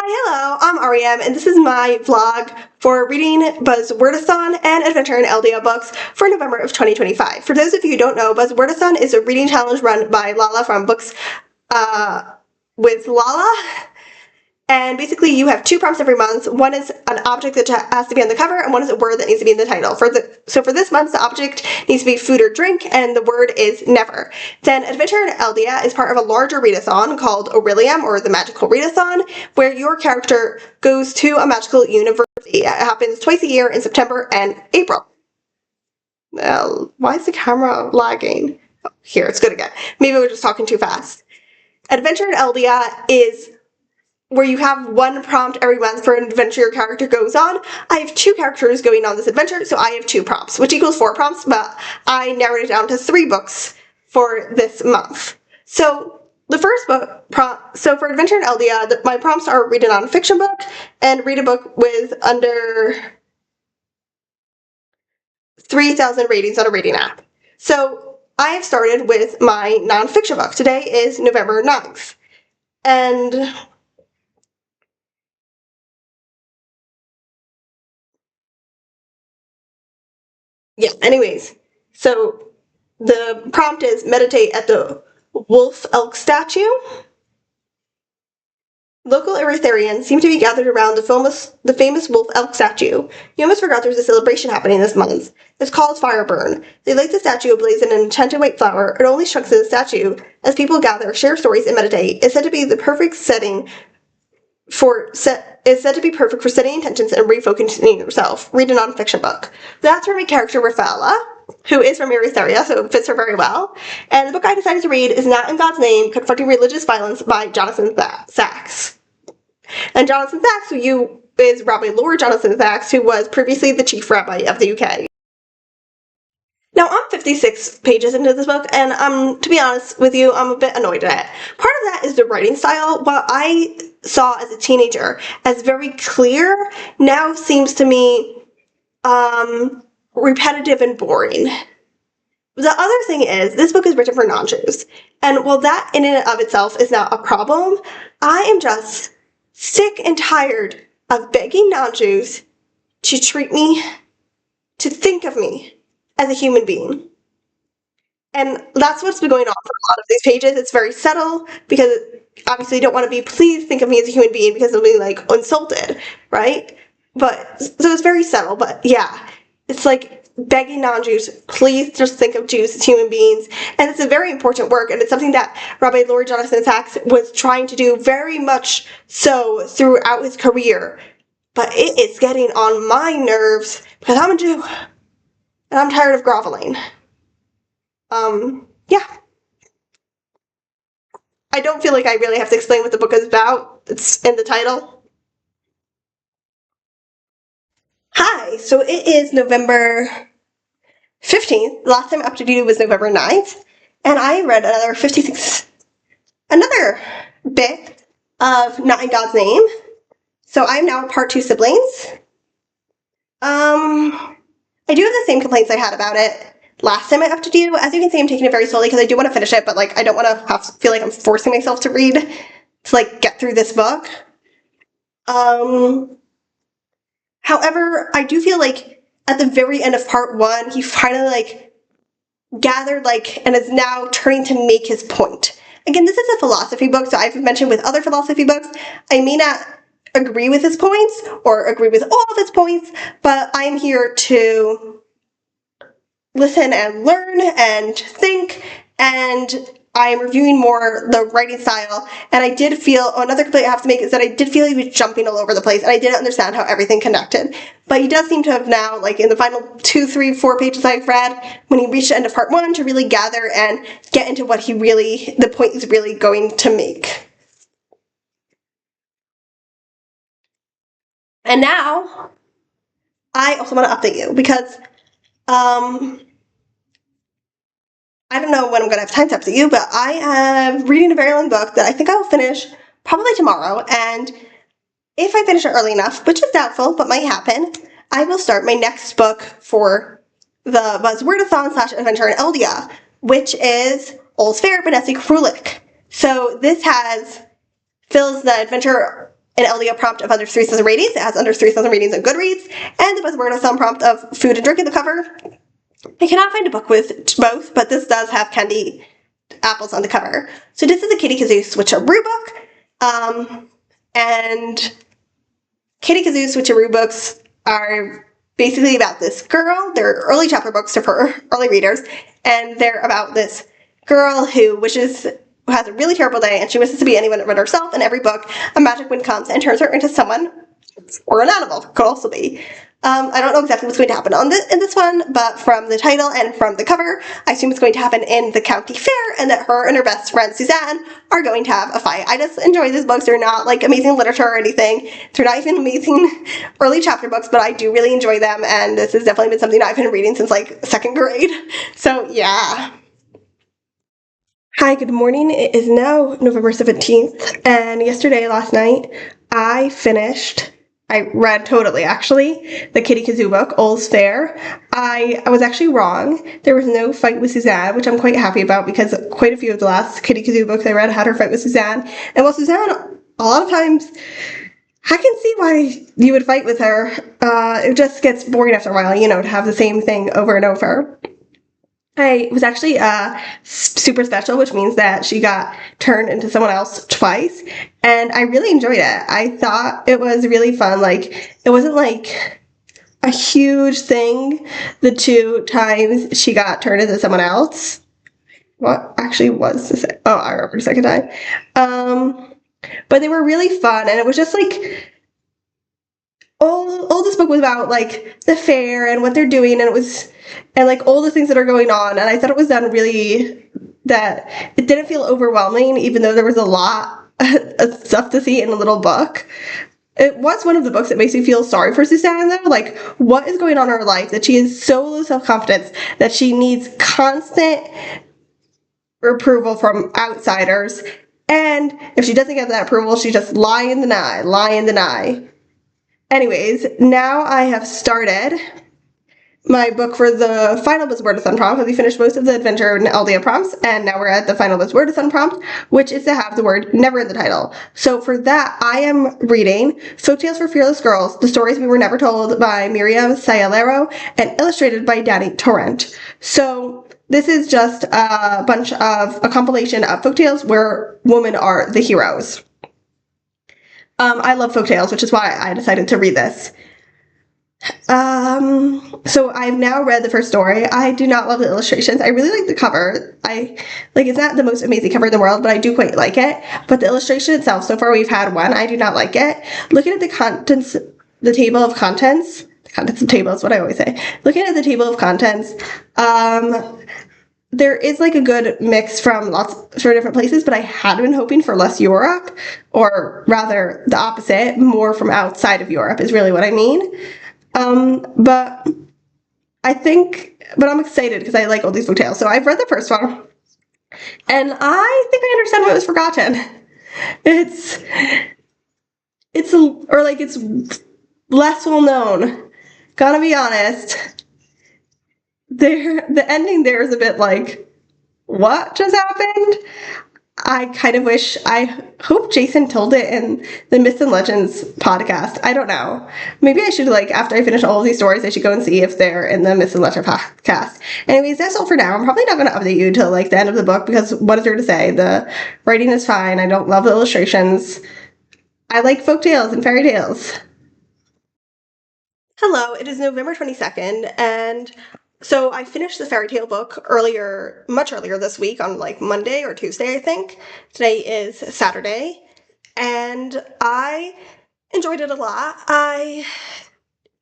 Hi, hello, I'm REM, and this is my vlog for reading Buzzwordathon and Adventure in Aeldia books for November of 2025. For those of you who don't know, Buzzwordathon is a reading challenge run by Lala from Books with Lala. And basically you have two prompts every month. One is an object that has to be on the cover, and one is a word that needs to be in the title. So for this month, the object needs to be food or drink, and the word is never. Then Adventure in Aeldia is part of a larger readathon called Aurelium, or the Magical Readathon, where your character goes to a magical university. It happens twice a year in September and April. Why is the camera lagging? Oh, here, it's good again. Maybe we're just talking too fast. Adventure in Aeldia is where you have one prompt every month for an adventure your character goes on. I have two characters going on this adventure, so I have two prompts, which equals 4 prompts, but I narrowed it down to 3 books for this month. So the first book so for Adventure in Aeldia, my prompts are read a nonfiction book and read a book with under 3,000 ratings on a rating app. So I have started with my nonfiction book. Today is November 9th. And yeah, anyways, so the prompt is meditate at the wolf elk statue. Local Erytharians seem to be gathered around the famous wolf elk statue. You almost forgot there's a celebration happening this month. It's called Fireburn. They light the statue ablaze in an enchanted white flower. It only shrinks in the statue as people gather, share stories, and meditate. It's said to be the perfect setting is said to be perfect for setting intentions and refocusing yourself. Read a nonfiction book. That's for my character Rafaela, who is from Erytheria, so it fits her very well. And the book I decided to read is Not in God's Name, Confronting Religious Violence by Jonathan Sacks. And Jonathan Sacks, is Rabbi Lord Jonathan Sacks, who was previously the chief rabbi of the UK. Now, I'm 56 pages into this book, and to be honest with you, I'm a bit annoyed at it. Part of that is the writing style. What I saw as a teenager as very clear now seems to me repetitive and boring. The other thing is, this book is written for non-Jews, and while that in and of itself is not a problem, I am just sick and tired of begging non-Jews to think of me as a human being. And that's what's been going on for a lot of these pages. It's very subtle, because obviously you don't want to be, please think of me as a human being, because they'll be like insulted, right? But so it's very subtle, but yeah, it's like begging non-Jews, please just think of Jews as human beings. And it's a very important work, and it's something that Rabbi Lord Jonathan Sacks was trying to do very much so throughout his career. But it is getting on my nerves, because I'm a Jew, and I'm tired of groveling. Yeah. I don't feel like I really have to explain what the book is about. It's in the title. Hi, so it is November 15th. The last time I updated was November 9th. And I read another bit of Not in God's Name. So I'm now part 2 siblings. I do have the same complaints I had about it last time I updated you. As you can see, I'm taking it very slowly because I do want to finish it, but like I don't want to feel like I'm forcing myself to read to like get through this book. However, I do feel like at the very end of part 1, he finally like gathered and is now turning to make his point. Again, this is a philosophy book, so I've mentioned with other philosophy books, I may not agree with his points or agree with all of his points, but I'm here to listen and learn and think, and I'm reviewing more the writing style. And I did feel, another complaint I have to make is that I did feel he was jumping all over the place, and I didn't understand how everything connected. But he does seem to have now, like in the final 2, 3, 4 pages I've read, when he reached the end of part 1, to really gather and get into what the point he's really going to make. And now, I also want to update you, because I don't know when I'm going to have time to update you, but I am reading a very long book that I think I will finish probably tomorrow, and if I finish it early enough, which is doubtful, but might happen, I will start my next book for the Buzzwordathon / Adventure in Aeldia, which is All's Fair by Nessie Krulik. So this fills the Adventure an Aeldia prompt of under 3,000 ratings. It has under 3,000 ratings on Goodreads, and the Buzzwordathon prompt of food and drink in the cover. I cannot find a book with both, but this does have candy apples on the cover. So this is a Kitty Kazoo Switcheroo book, and Kitty Kazoo Switcheroo books are basically about this girl. They're early chapter books for early readers, and they're about this girl who has a really terrible day, and she wishes to be anyone but herself. In every book, a magic wind comes and turns her into someone, or an animal, could also be. I don't know exactly what's going to happen in this one, but from the title and from the cover, I assume it's going to happen in the county fair, and that her and her best friend Suzanne are going to have a fight. I just enjoy these books. They're not like amazing literature or anything. They're not even amazing early chapter books, but I do really enjoy them, and this has definitely been something I've been reading since like 2nd grade. So yeah. Hi, good morning. It is now November 17th, and last night, I read totally, actually, the Kitty Kazoo book, All's Fair. I was actually wrong. There was no fight with Suzanne, which I'm quite happy about, because quite a few of the last Kitty Kazoo books I read had her fight with Suzanne. And while Suzanne, a lot of times, I can see why you would fight with her. It just gets boring after a while, to have the same thing over and over. I was actually super special, which means that she got turned into someone else twice, and I really enjoyed it. I thought it was really fun. Like, it wasn't like a huge thing the 2 times she got turned into someone else. What actually was this? Oh, I remember the second time. But they were really fun, and it was just like all this book was about like the fair and what they're doing, and like all the things that are going on, and I thought it was done really, that it didn't feel overwhelming, even though there was a lot of stuff to see in a little book. It was one of the books that makes me feel sorry for Suzanne, though. Like, what is going on in her life that she is so low self-confidence that she needs constant approval from outsiders, and if she doesn't get that approval, she just lie and deny. Anyways, now I have started my book for the final Buzzwordathon prompt. We finished most of the Adventure and Aeldia prompts, and now we're at the final Buzzwordathon prompt, which is to have the word never in the title. So for that, I am reading Folktales for Fearless Girls, The Stories We Were Never Told by Miriam Sayalero, and illustrated by Danny Torrent. So this is just a compilation of folktales where women are the heroes. I love folktales, which is why I decided to read this. So I've now read the first story. I do not love the illustrations. I really like the cover. It's not the most amazing cover in the world, but I do quite like it. But the illustration itself, so far we've had one, I do not like it. Looking at the table of contents is what I always say. Looking at the table of contents, there is like a good mix from different places, but I had been hoping for less Europe, or rather the opposite, more from outside of Europe is really what I mean. But I'm excited because I like all these folktales. So I've read the first one, and I think I understand what was forgotten. It's less well known. Gotta be honest. The ending there is a bit like, what just happened? I hope Jason told it in the Myths and Legends podcast. I don't know. Maybe I should, after I finish all of these stories, I should go and see if they're in the Myths and Legends podcast. Anyways, that's all for now. I'm probably not going to update you till, the end of the book, because what is there to say? The writing is fine. I don't love the illustrations. I like folktales and fairy tales. Hello, it is November 22nd, and so I finished the fairy tale book much earlier this week, on Monday or Tuesday, I think. Today is Saturday, and I enjoyed it a lot. I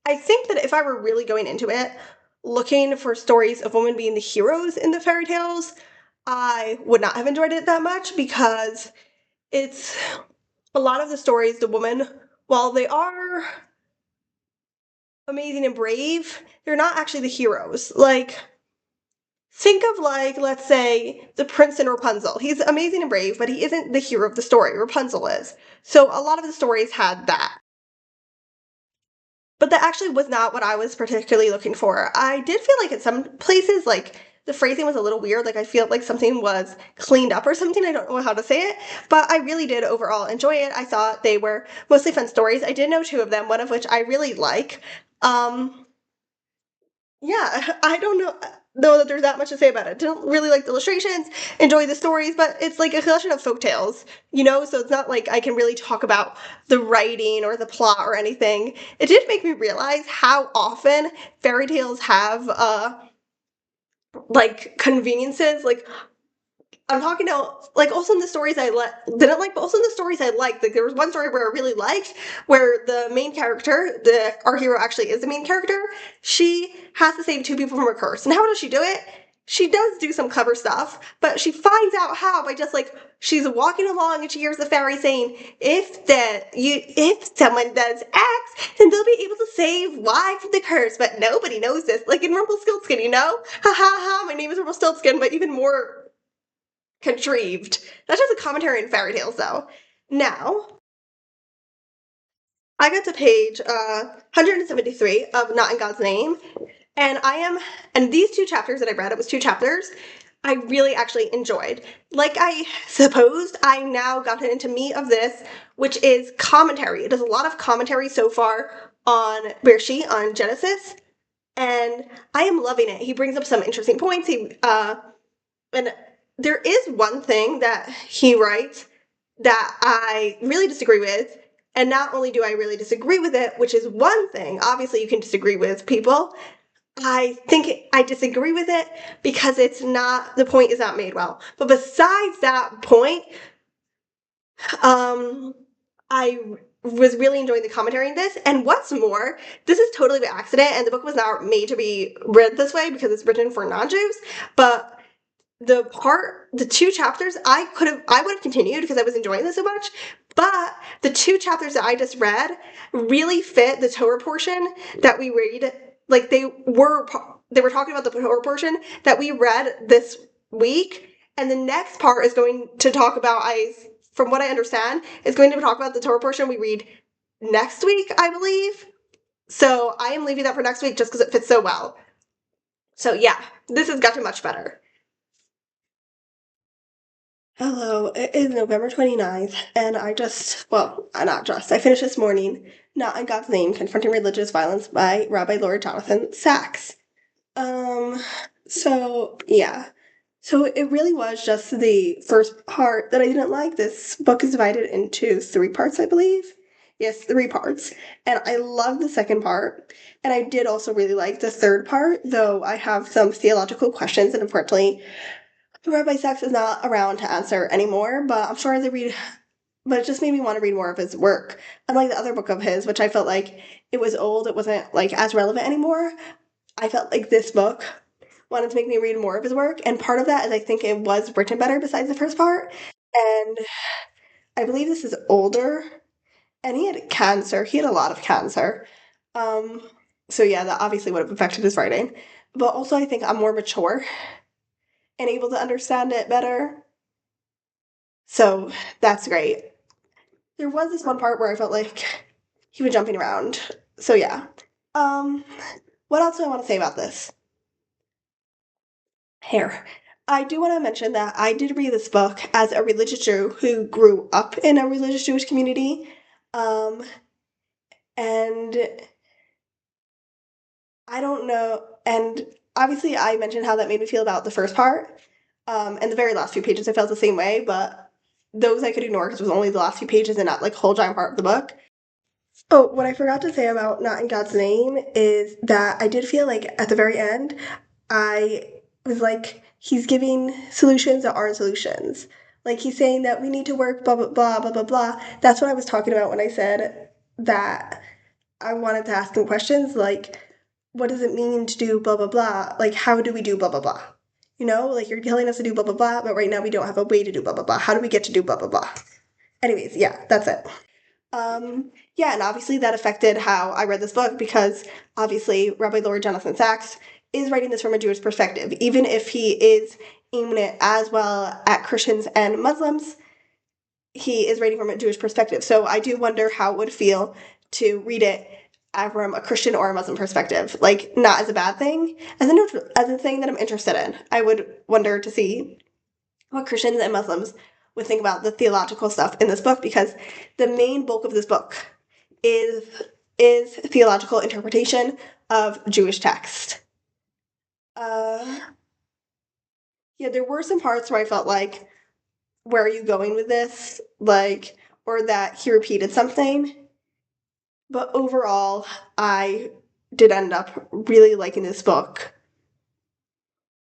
think that if I were really going into it, looking for stories of women being the heroes in the fairy tales, I would not have enjoyed it that much, because it's a lot of the stories, the women, while they are amazing and brave, they're not actually the heroes. Think of, let's say, the prince in Rapunzel. He's amazing and brave, but he isn't the hero of the story. Rapunzel is. So a lot of the stories had that. But that actually was not what I was particularly looking for. I did feel like in some places, the phrasing was a little weird. Like, I feel like something was cleaned up or something. I don't know how to say it, but I really did overall enjoy it. I thought they were mostly fun stories. I did know 2 of them, one of which I really like. Yeah, I don't know that there's that much to say about it. Didn't really like the illustrations, enjoy the stories, but it's like a collection of folk tales, so it's not like I can really talk about the writing or the plot or anything. It did make me realize how often fairy tales have like conveniences. Like, I'm talking about, like, also in the stories I didn't like, but also in the stories I liked. Like, there was one story where I really liked, where the main character, our hero actually is the main character, she has to save 2 people from a curse. And how does she do it? She does do some clever stuff, but she finds out how by just, like, she's walking along and she hears the fairy saying, if someone does X, then they'll be able to save Y from the curse, but nobody knows this. Like in Rumpelstiltskin, Ha ha ha, my name is Rumpelstiltskin, but even more contrived. That's just a commentary on fairy tales, though. Now, I got to page 173 of Not in God's Name, and these 2 chapters that I read, it was 2 chapters, I really actually enjoyed. Like I supposed, I now gotten into meat of this, which is commentary. It does a lot of commentary so far on Bereshit, on Genesis, and I am loving it. He brings up some interesting points. And there is one thing that he writes that I really disagree with. And not only do I really disagree with it, which is one thing, obviously you can disagree with people. I think I disagree with it because the point is not made well. But besides that point, I was really enjoying the commentary in this. And what's more, this is totally by accident, and the book was not made to be read this way because it's written for non-Jews, but the 2 chapters, I would have continued because I was enjoying this so much, but the 2 chapters that I just read really fit the Torah portion that we read. Like, they were talking about the Torah portion that we read this week, and the next part is going to talk about, from what I understand, is going to talk about the Torah portion we read next week, I believe. So I am leaving that for next week just because it fits so well. So yeah, this has gotten much better. Hello, it is November 29th, and I finished this morning, Not in God's Name, Confronting Religious Violence by Rabbi Lord Jonathan Sacks. Yeah. So it really was just the first part that I didn't like. This book is divided into 3 parts, I believe. Yes, 3 parts. And I love the second part. And I did also really like the third part, though I have some theological questions, and unfortunately, Rabbi Sacks is not around to answer anymore, but I'm sure as I read, but it just made me want to read more of his work. Unlike the other book of his, which I felt like it was old, it wasn't like as relevant anymore. I felt like this book wanted to make me read more of his work, and part of that is I think it was written better besides the first part, and I believe this is older, and he had cancer. He had a lot of cancer. So yeah, that obviously would have affected his writing. But also I think I'm more mature and able to understand it better. So that's great. There was this one part where I felt like he was jumping around. So yeah. What else do I want to say about this? Hair. I do want to mention that I did read this book as a religious Jew who grew up in a religious Jewish community. And I don't know, and obviously I mentioned how that made me feel about the first part. And the very last few pages I felt the same way, but those I could ignore because it was only the last few pages and not like whole giant part of the book. Oh, what I forgot to say about Not in God's Name is that I did feel like at the very end, I was like, he's giving solutions that aren't solutions. Like, he's saying that we need to work, blah, blah, blah, blah, blah, blah. That's what I was talking about when I said that I wanted to ask him questions like, what does it mean to do blah, blah, blah? Like, how do we do blah, blah, blah? Like, you're telling us to do blah, blah, blah, but right now we don't have a way to do blah, blah, blah. How do we get to do blah, blah, blah? Anyways, yeah, that's it. Yeah, and obviously that affected how I read this book because obviously Rabbi Lord Jonathan Sacks is writing this from a Jewish perspective. Even if he is aiming it as well at Christians and Muslims, he is writing from a Jewish perspective. So I do wonder how it would feel to read it from a Christian or a Muslim perspective. Like, not as a bad thing, as a thing that I'm interested in. I would wonder to see what Christians and Muslims would think about the theological stuff in this book, because the main bulk of this book is theological interpretation of Jewish text. Yeah, there were some parts where I felt like, where are you going with this? Like, or that he repeated something. But overall, I did end up really liking this book.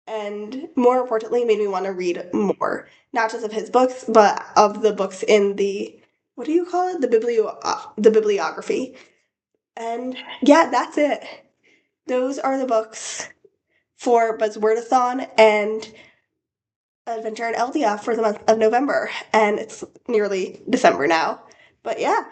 And more importantly, made me want to read more. Not just of his books, but of the books in the, what do you call it? The bibliography. And yeah, that's it. Those are the books for Buzzwordathon and Adventure in Aeldia for the month of November. And it's nearly December now. But yeah.